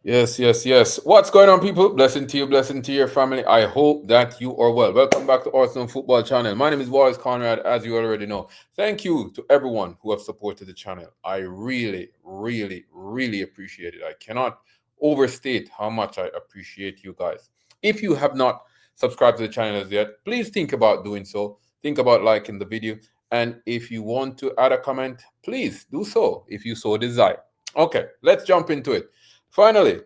Yes, yes, yes. What's going on, people? Blessing to you, blessing to your family. I hope that you are well. Welcome back to Arsenal Football Channel. My name is Wallace Conrad, as you already know. Thank you to everyone who have supported the channel. I really, really, really appreciate it. I cannot overstate how much I appreciate you guys. If you have not subscribed to the channel as yet, please think about doing so. Think about liking the video. And if you want to add a comment, please do so if you so desire. Okay, let's jump into it. Finally,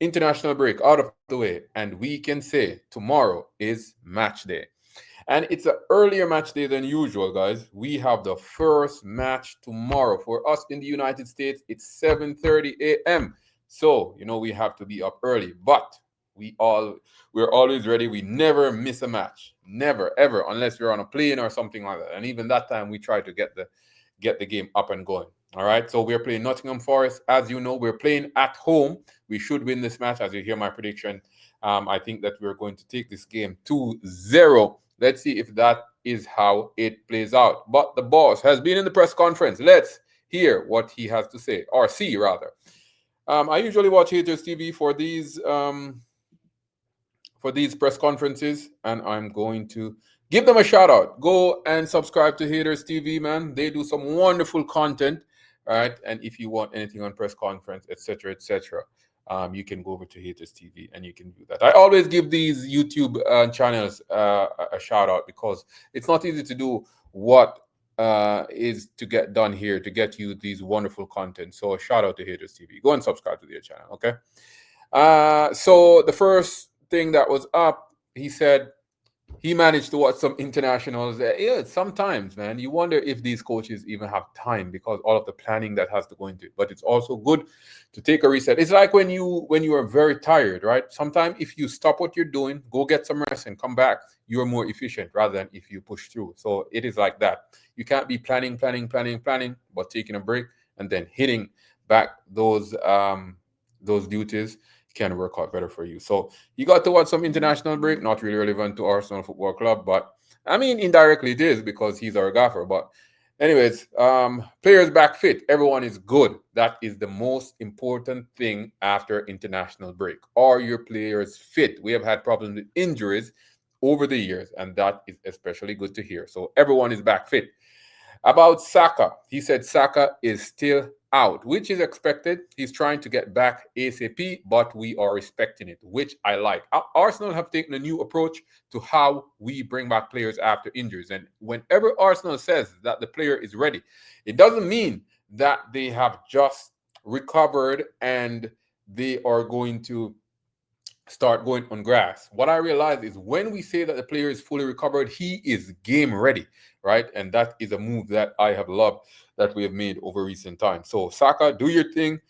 international break out of the way, and we can say tomorrow is match day. And it's an earlier match day than usual, guys. We have the first match tomorrow. For us in the United States, it's 7:30 a.m. So, we have to be up early, but we're always ready. We never miss a match. Never, ever, unless we're on a plane or something like that. And even that time we try to get the game up and going. All right. So we're playing Nottingham Forest. As you know, we're playing at home. We should win this match, as you hear my prediction. I think that we're going to take this game 2-0. Let's see if that is how it plays out. But the boss has been in the press conference. Let's hear what he has to say, or see rather. I usually watch Haters TV for these press conferences, and I'm going to give them a shout out. Go and subscribe to Haters TV, man. They do some wonderful content, all right? And if you want anything on press conference, etc., you can go over to Haters TV and you can do that. I always give these YouTube channels a shout out because it's not easy to do what is to get done here to get you these wonderful content. So shout out to Haters TV. Go and subscribe to their channel, okay? So the first thing that was up, he said he managed to watch some internationals. Yeah, sometimes, man, you wonder if these coaches even have time because all of the planning that has to go into it. But it's also good to take a reset. It's like when you are very tired, right? Sometimes if you stop what you're doing, go get some rest and come back, you're more efficient rather than if you push through. So it is like that. You can't be planning, but taking a break and then hitting back those duties can work out better for you. So you got to watch some international break, not really relevant to Arsenal Football Club, but I mean indirectly it is because he's our gaffer. But anyways, players back fit. Everyone is good. That is the most important thing after international break. Are your players fit? We have had problems with injuries over the years, and that is especially good to hear. So everyone is back fit. About Saka, he said Saka is still out, which is expected. He's trying to get back ASAP, but we are respecting it, which I like. Arsenal have taken a new approach to how we bring back players after injuries. And whenever Arsenal says that the player is ready, it doesn't mean that they have just recovered and they are going to start going on grass. What I realize is when we say that the player is fully recovered, he is game ready, right? And that is a move that I have loved that we have made over recent times. So Saka, do your thing,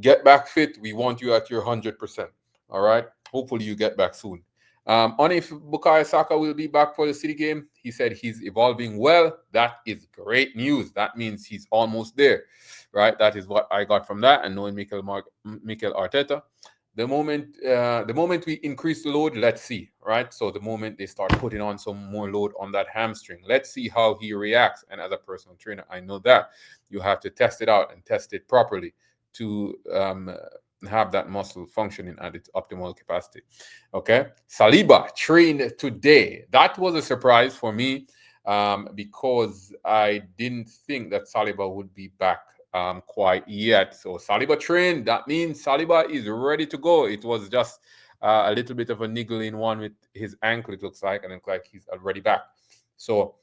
get back fit. We want you at your 100%. All right. Hopefully you get back soon. On if Bukayo Saka will be back for the City game, he said he's evolving well. That is great news. That means he's almost there, right? That is what I got from that. And knowing Mikel Arteta, the moment we increase the load, let's see, right? So the moment they start putting on some more load on that hamstring, let's see how he reacts. And as a personal trainer, I know that you have to test it out and test it properly to have that muscle functioning at its optimal capacity. Okay, Saliba trained today. That was a surprise for me because I didn't think that Saliba would be back quite yet. So Saliba trained. That means Saliba is ready to go. It was just a little bit of a niggling one with his ankle, it looks like, and it looks like he's already back. So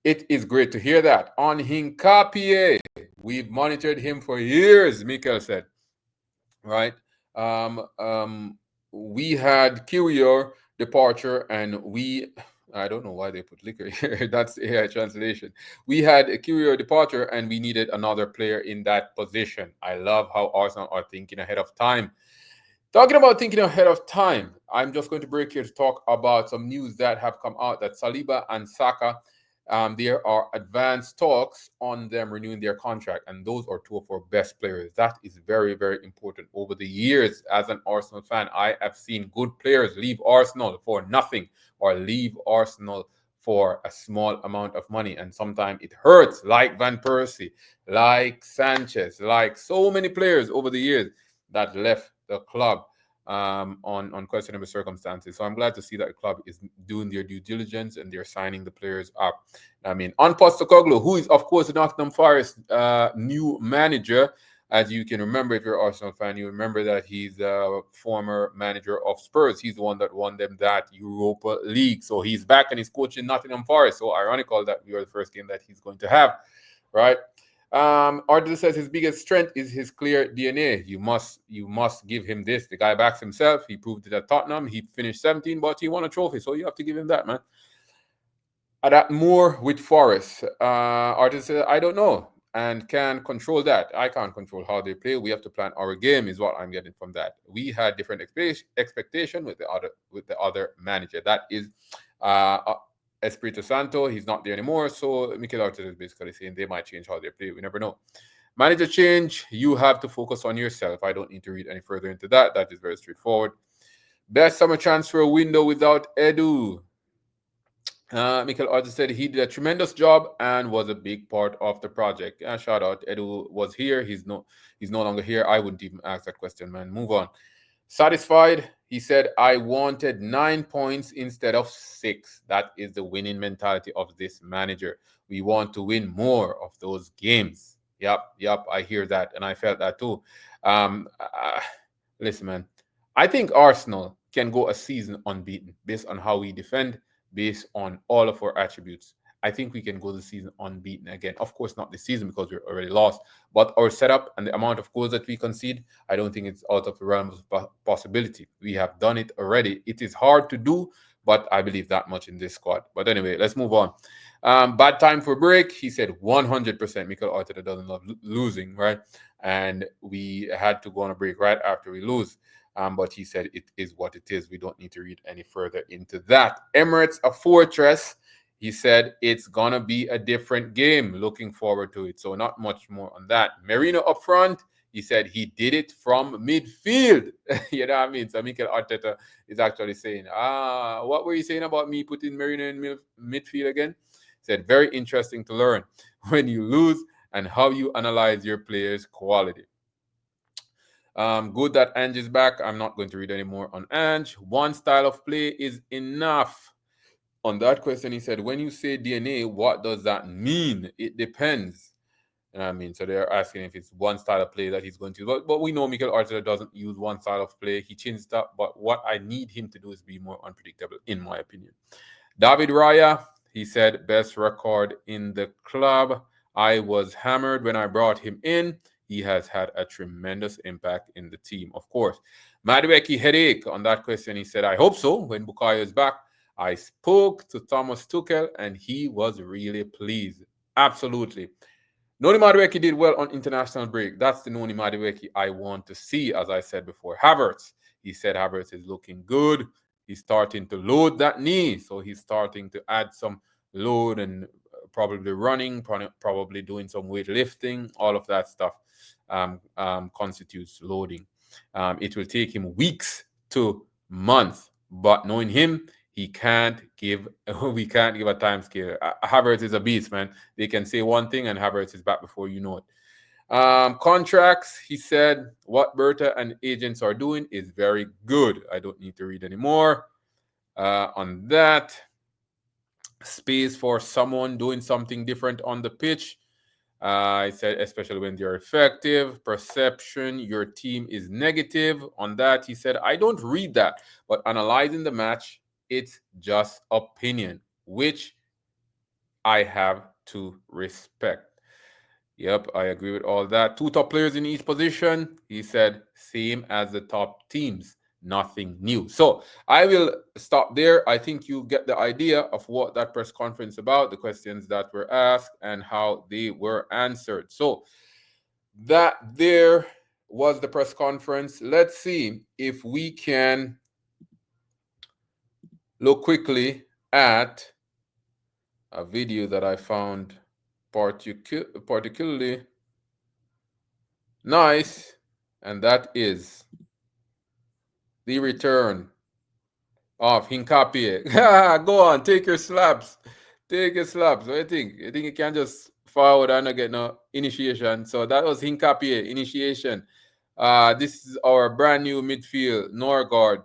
it is great to hear that. On Hincapie, we've monitored him for years, Mikel said. Right? We had Kiwior departure, and I don't know why they put liquor here. That's the AI translation. We had a Kiwior departure, and we needed another player in that position. I love how Arsenal are thinking ahead of time. Talking about thinking ahead of time, I'm just going to break here to talk about some news that have come out that Saliba and Saka, there are advanced talks on them renewing their contract, and those are two of our best players. That is very, very important. Over the years, as an Arsenal fan, I have seen good players leave Arsenal for nothing or leave Arsenal for a small amount of money, and sometimes it hurts, like Van Persie, like Sanchez, like so many players over the years that left the club on questionable circumstances. So I'm glad to see that the club is doing their due diligence and they're signing the players up. I mean, on Postecoglou, who is of course the Nottingham Forest new manager. As you can remember, if you're an Arsenal fan, you remember that he's a former manager of Spurs. He's the one that won them that Europa League. So he's back and he's coaching Nottingham Forest. So ironical that we are the first game that he's going to have, right? Arteta says his biggest strength is his clear DNA. You must give him this. The guy backs himself. He proved it at Tottenham. He finished 17, but he won a trophy. So you have to give him that, man. That more with Forest. Arteta says, I don't know and can control that. I can't control how they play. We have to plan our game, is what I'm getting from that. We had different expectation with the other manager. That is Espirito Santo. He's not there anymore. So Mikel Arteta is basically saying they might change how they play. We never know. Manager change, you have to focus on yourself. I don't need to read any further into that. That is very straightforward. Best summer transfer window without Edu. Mikel Arteta said he did a tremendous job and was a big part of the project. Shout out, Edu was here. He's no longer here. I wouldn't even ask that question, man. Move on. Satisfied? He said, I wanted 9 points instead of 6. That is the winning mentality of this manager. We want to win more of those games. Yep, I hear that, and I felt that too. Listen, man, I think Arsenal can go a season unbeaten based on how we defend, based on all of our attributes. I think we can go the season unbeaten again. Of course, not this season because we're already lost. But our setup and the amount of goals that we concede, I don't think it's out of the realm of possibility. We have done it already. It is hard to do, but I believe that much in this squad. But anyway, let's move on. Bad time for break. He said 100%. Mikel Arteta doesn't love losing, right? And we had to go on a break right after we lose. But he said it is what it is. We don't need to read any further into that. Emirates, a fortress. He said it's going to be a different game. Looking forward to it. So not much more on that. Merino up front. He said he did it from midfield. You know what I mean? So Mikel Arteta is actually saying, what were you saying about me putting Merino in midfield again? He said, very interesting to learn when you lose and how you analyze your players' quality. Good that Ange is back. I'm not going to read any more on Ange. One style of play is enough. On that question, he said, when you say DNA, what does that mean? It depends. You know what I mean? So they're asking if it's one style of play that he's going to use. But we know Mikel Arteta doesn't use one style of play. He changes that. But what I need him to do is be more unpredictable, in my opinion. David Raya, he said, best record in the club. I was hammered when I brought him in. He has had a tremendous impact in the team, of course. Madueke headache, on that question, he said, I hope so. When Bukayo is back, I spoke to Thomas Tuchel and he was really pleased. Absolutely. Noni Madueke did well on international break. That's the Noni Madueke I want to see, as I said before. Havertz, he said Havertz is looking good. He's starting to load that knee. So he's starting to add some load and probably running, probably doing some weightlifting. All of that stuff constitutes loading. It will take him weeks to months. But knowing him, we can't give a time scale. Havertz is a beast, man. They can say one thing and Havertz is back before you know it. Contracts, he said, what Berta and agents are doing is very good. I don't need to read anymore on that. Space for someone doing something different on the pitch. I said, especially when they're effective. Perception, your team is negative. On that, he said, I don't read that, but analyzing the match, it's just opinion, which I have to respect. Yep, I agree with all that. 2 top players in each position. He said, same as the top teams. Nothing new. So I will stop there. I think you get the idea of what that press conference about, the questions that were asked, and how they were answered. So that there was the press conference. Let's see if we can look quickly at a video that I found particularly nice, and that is the return of Hincapie. Go on, take your slaps. Take your slaps. What do you think? You think you can just forward and not get no initiation? So that was Hincapie, initiation. This is our brand new midfielder Norgard.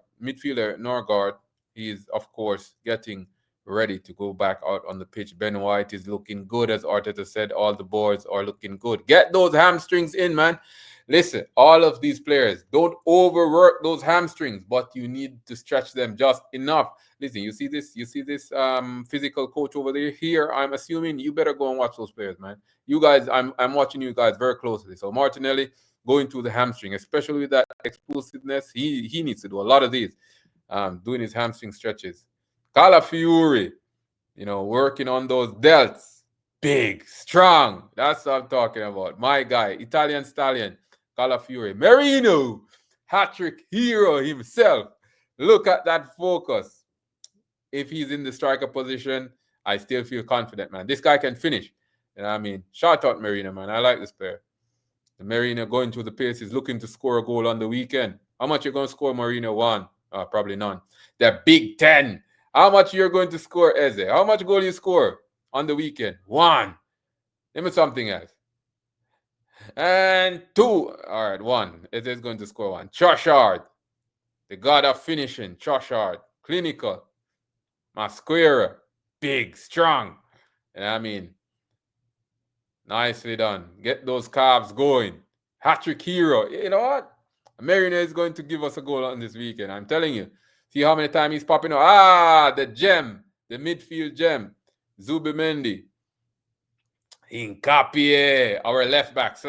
He is, of course, getting ready to go back out on the pitch. Ben White is looking good, as Arteta said. All the boards are looking good. Get those hamstrings in, man. Listen, all of these players, don't overwork those hamstrings, but you need to stretch them just enough. Listen, you see this physical coach over there. Here, I'm assuming you better go and watch those players, man. You guys, I'm watching you guys very closely. So Martinelli going through the hamstring, especially with that explosiveness, he needs to do a lot of these, doing his hamstring stretches. Calafiori, working on those delts. Big, strong. That's what I'm talking about. My guy, Italian stallion, Calafiori. Merino, hat-trick hero himself. Look at that focus. If he's in the striker position, I still feel confident, man. This guy can finish. You know what I mean? Shout out Merino, man. I like this player. The Marino going through the pace is looking to score a goal on the weekend. How much you're going to score, Marino? One. Probably none. The Big Ten. How much you're going to score, Eze? How much goal you score on the weekend? One. Give me something else. And two. All right, one. Eze is going to score one. Trossard. The god of finishing. Trossard. Clinical. Masquera. Big. Strong. And I mean, nicely done. Get those calves going. Hat-trick hero. You know what? Marina is going to give us a goal on this weekend. I'm telling you. See how many times he's popping up. The gem. The midfield gem. Zubimendi. Hincapie. Our left back /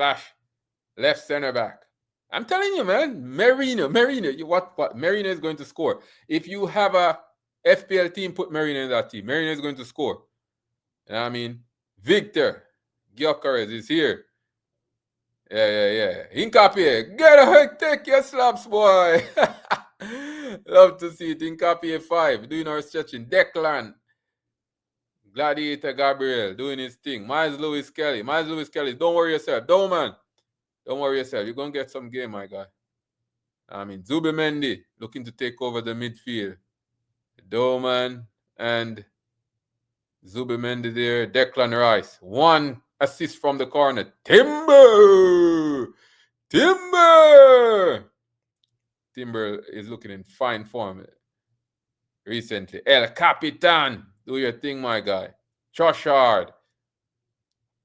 left center back. I'm telling you, man. Marina. What? Marina is going to score. If you have a FPL team, put Marina in that team. Marina is going to score. You know what I mean? Victor Gyökeres is here. Yeah. Hincapie, get a take your slaps, boy. Love to see it. Hincapie 5, doing our stretching. Declan, Gladiator Gabriel, doing his thing. Miles Lewis Kelly, don't worry yourself. Don't worry yourself. You're going to get some game, my guy. I mean, Zubimendi looking to take over the midfield. Doman and Zubimendi there. Declan Rice. 1 assist from the corner. Timber is looking in fine form recently. El Capitan, do your thing, my guy. Trossard.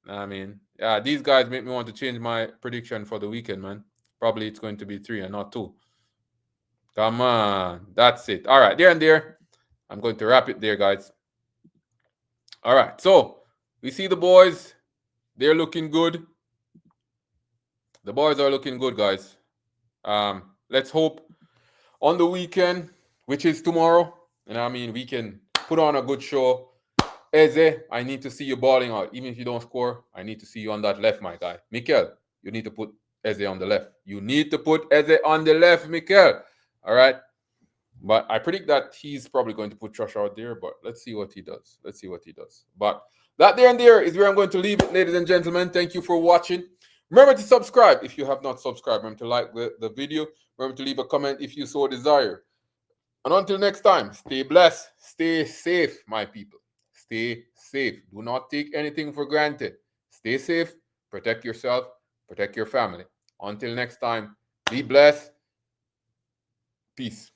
I mean, yeah, these guys make me want to change my prediction for the weekend, man. Probably it's going to be 3 and not 2. Come on. That's it. All right, there and there. I'm going to wrap it there, guys. All right, so we see the boys. They're looking good. The boys are looking good, guys. Let's hope on the weekend, which is tomorrow, and I mean, we can put on a good show. Eze, I need to see you balling out. Even if you don't score, I need to see you on that left, my guy. Mikel, you need to put Eze on the left. You need to put Eze on the left, Mikel. All right? But I predict that he's probably going to put Josh out there, but let's see what he does. But that there and there is where I'm going to leave it, ladies and gentlemen. Thank you for watching. Remember to subscribe if you have not subscribed. Remember to like the video. Remember to leave a comment if you so desire. And until next time, stay blessed. Stay safe, my people. Stay safe. Do not take anything for granted. Stay safe. Protect yourself. Protect your family. Until next time, be blessed. Peace.